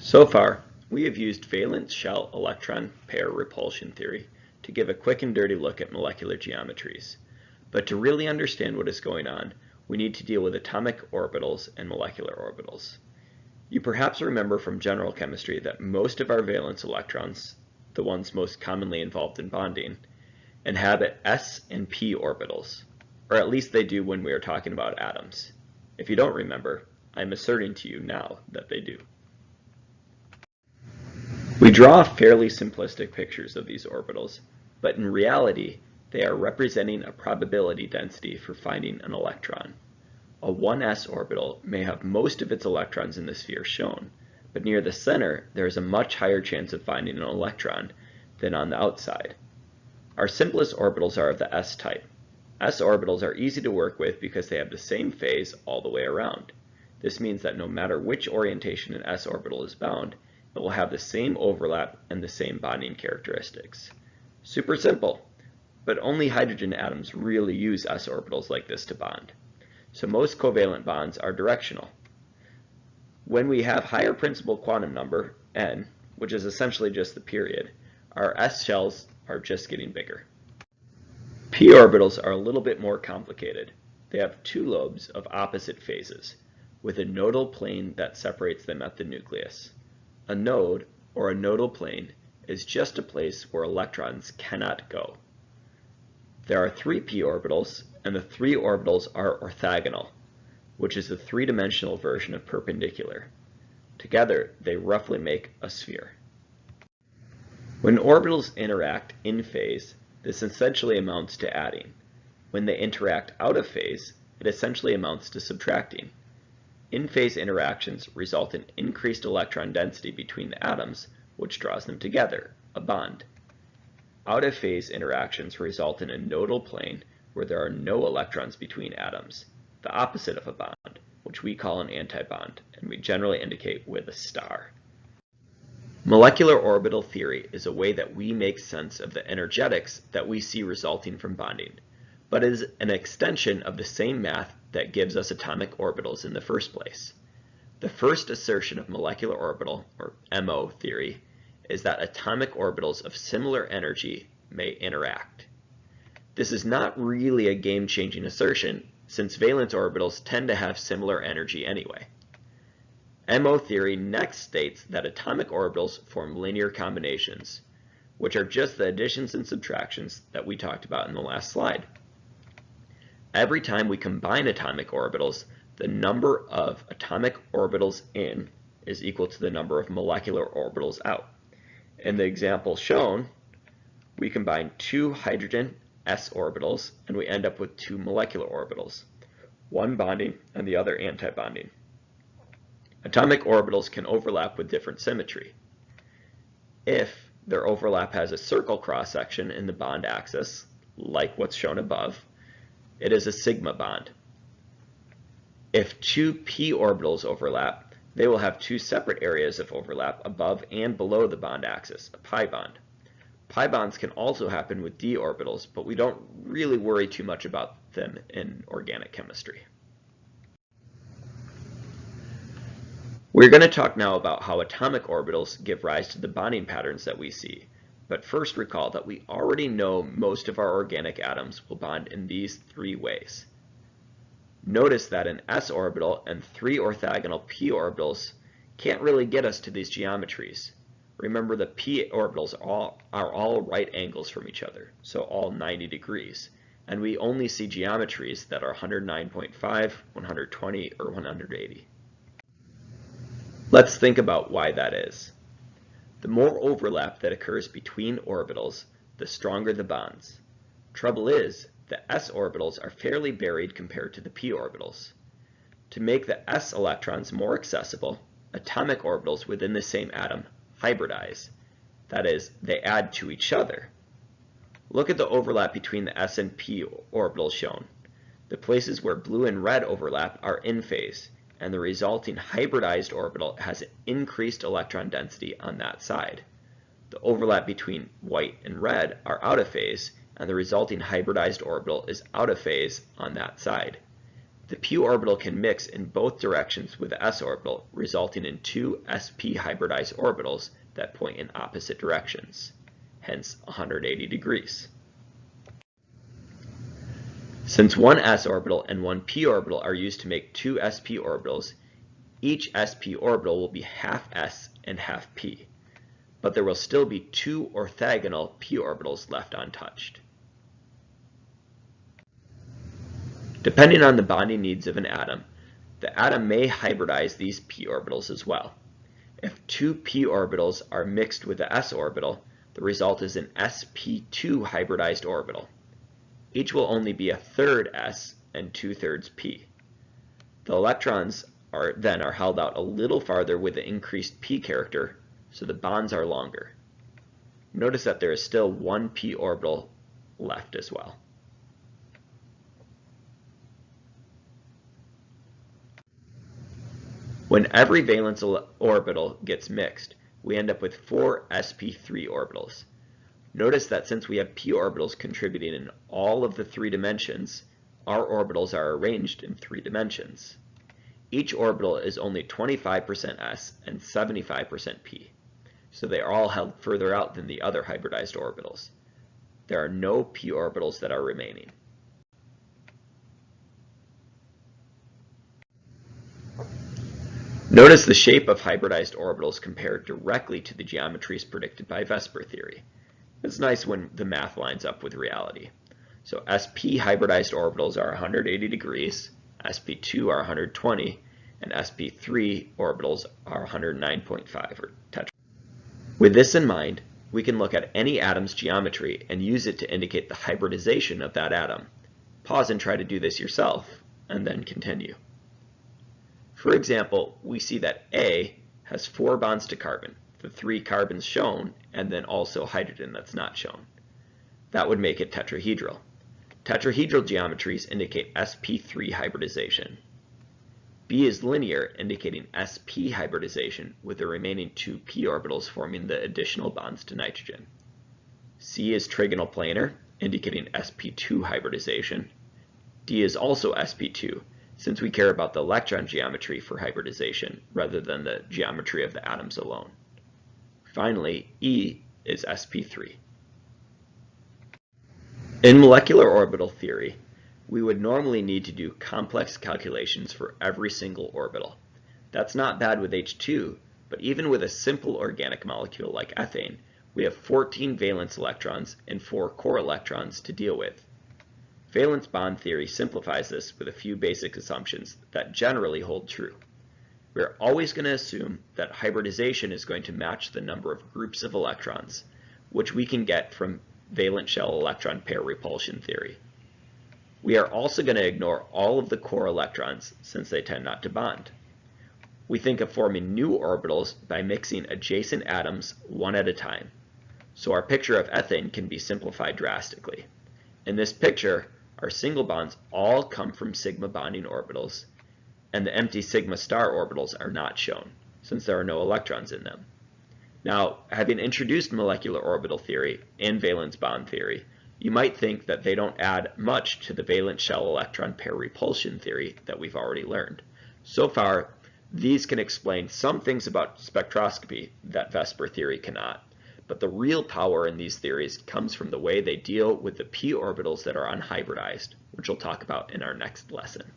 So far, we have used valence shell electron pair repulsion theory to give a quick and dirty look at molecular geometries. But to really understand what is going on, we need to deal with atomic orbitals and molecular orbitals. You perhaps remember from general chemistry that most of our valence electrons, the ones most commonly involved in bonding, inhabit s and p orbitals, or at least they do when we are talking about atoms. If you don't remember, I'm asserting to you now that they do. We draw fairly simplistic pictures of these orbitals, but in reality, they are representing a probability density for finding an electron. A 1s orbital may have most of its electrons in the sphere shown, but near the center, there is a much higher chance of finding an electron than on the outside. Our simplest orbitals are of the s type. S orbitals are easy to work with because they have the same phase all the way around. This means that no matter which orientation an s orbital is bound, it will have the same overlap and the same bonding characteristics. Super simple, but only hydrogen atoms really use s orbitals like this to bond. So most covalent bonds are directional. When we have higher principal quantum number, n, which is essentially just the period, our s shells are just getting bigger. P orbitals are a little bit more complicated. They have two lobes of opposite phases, with a nodal plane that separates them at the nucleus. A node, or a nodal plane, is just a place where electrons cannot go. There are 3 p orbitals, and the 3 orbitals are orthogonal, which is the three-dimensional version of perpendicular. Together, they roughly make a sphere. When orbitals interact in phase, this essentially amounts to adding. When they interact out of phase, it essentially amounts to subtracting. In-phase interactions result in increased electron density between the atoms, which draws them together, a bond. Out-of-phase interactions result in a nodal plane where there are no electrons between atoms, the opposite of a bond, which we call an antibond, and we generally indicate with a star. Molecular orbital theory is a way that we make sense of the energetics that we see resulting from bonding, but is an extension of the same math that gives us atomic orbitals in the first place. The first assertion of molecular orbital, or MO theory, is that atomic orbitals of similar energy may interact. This is not really a game-changing assertion, since valence orbitals tend to have similar energy anyway. MO theory next states that atomic orbitals form linear combinations, which are just the additions and subtractions that we talked about in the last slide. Every time we combine atomic orbitals, the number of atomic orbitals in is equal to the number of molecular orbitals out. In the example shown, we combine 2 hydrogen s orbitals and we end up with 2 molecular orbitals, one bonding and the other antibonding. Atomic orbitals can overlap with different symmetry. If their overlap has a circle cross-section in the bond axis, like what's shown above, it is a sigma bond. If 2 p orbitals overlap, they will have 2 separate areas of overlap above and below the bond axis, a pi bond. Pi bonds can also happen with d orbitals, but we don't really worry too much about them in organic chemistry. We're going to talk now about how atomic orbitals give rise to the bonding patterns that we see. But first recall that we already know most of our organic atoms will bond in these 3 ways. Notice that an s orbital and 3 orthogonal p orbitals can't really get us to these geometries. Remember, the p orbitals are all right angles from each other, so all 90 degrees, and we only see geometries that are 109.5, 120, or 180. Let's think about why that is. The more overlap that occurs between orbitals, the stronger the bonds. Trouble is, the s orbitals are fairly buried compared to the p orbitals. To make the s electrons more accessible, atomic orbitals within the same atom hybridize. That is, they add to each other. Look at the overlap between the s and p orbitals shown. The places where blue and red overlap are in phase, and the resulting hybridized orbital has increased electron density on that side. The overlap between white and red are out of phase, and the resulting hybridized orbital is out of phase on that side. The p orbital can mix in both directions with the s orbital, resulting in two sp hybridized orbitals that point in opposite directions, hence 180 degrees. Since one s orbital and one p orbital are used to make two sp orbitals, each sp orbital will be half s and half p, but there will still be two orthogonal p orbitals left untouched. Depending on the bonding needs of an atom, the atom may hybridize these p orbitals as well. If two p orbitals are mixed with the s orbital, the result is an sp2 hybridized orbital. Each will only be a third s and 2/3 p. The electrons then are held out a little farther with the increased p character, so the bonds are longer. Notice that there is still one p orbital left as well. When every valence orbital gets mixed, we end up with 4 sp3 orbitals. Notice that since we have p orbitals contributing in all of the 3 dimensions, our orbitals are arranged in 3 dimensions. Each orbital is only 25% s and 75% p, so they are all held further out than the other hybridized orbitals. There are no p orbitals that are remaining. Notice the shape of hybridized orbitals compared directly to the geometries predicted by VSEPR theory. It's nice when the math lines up with reality. So sp hybridized orbitals are 180 degrees, sp2 are 120, and sp3 orbitals are 109.5 or tetra. With this in mind, we can look at any atom's geometry and use it to indicate the hybridization of that atom. Pause and try to do this yourself, and then continue. For example, we see that A has 4 bonds to carbon, the 3 carbons shown, and then also hydrogen that's not shown. That would make it tetrahedral. Tetrahedral geometries indicate sp3 hybridization. B is linear, indicating sp hybridization, with the remaining 2 p orbitals forming the additional bonds to nitrogen. C is trigonal planar, indicating sp2 hybridization. D is also sp2, since we care about the electron geometry for hybridization rather than the geometry of the atoms alone. Finally, E is sp3. In molecular orbital theory, we would normally need to do complex calculations for every single orbital. That's not bad with H2, but even with a simple organic molecule like ethane, we have 14 valence electrons and 4 core electrons to deal with. Valence bond theory simplifies this with a few basic assumptions that generally hold true. We're always going to assume that hybridization is going to match the number of groups of electrons, which we can get from valence shell electron pair repulsion theory. We are also going to ignore all of the core electrons since they tend not to bond. We think of forming new orbitals by mixing adjacent atoms one at a time. So our picture of ethane can be simplified drastically. In this picture, our single bonds all come from sigma bonding orbitals, and the empty sigma star orbitals are not shown, since there are no electrons in them. Now, having introduced molecular orbital theory and valence bond theory, you might think that they don't add much to the valence shell electron pair repulsion theory that we've already learned. So far, these can explain some things about spectroscopy that VSEPR theory cannot. But the real power in these theories comes from the way they deal with the p orbitals that are unhybridized, which we'll talk about in our next lesson.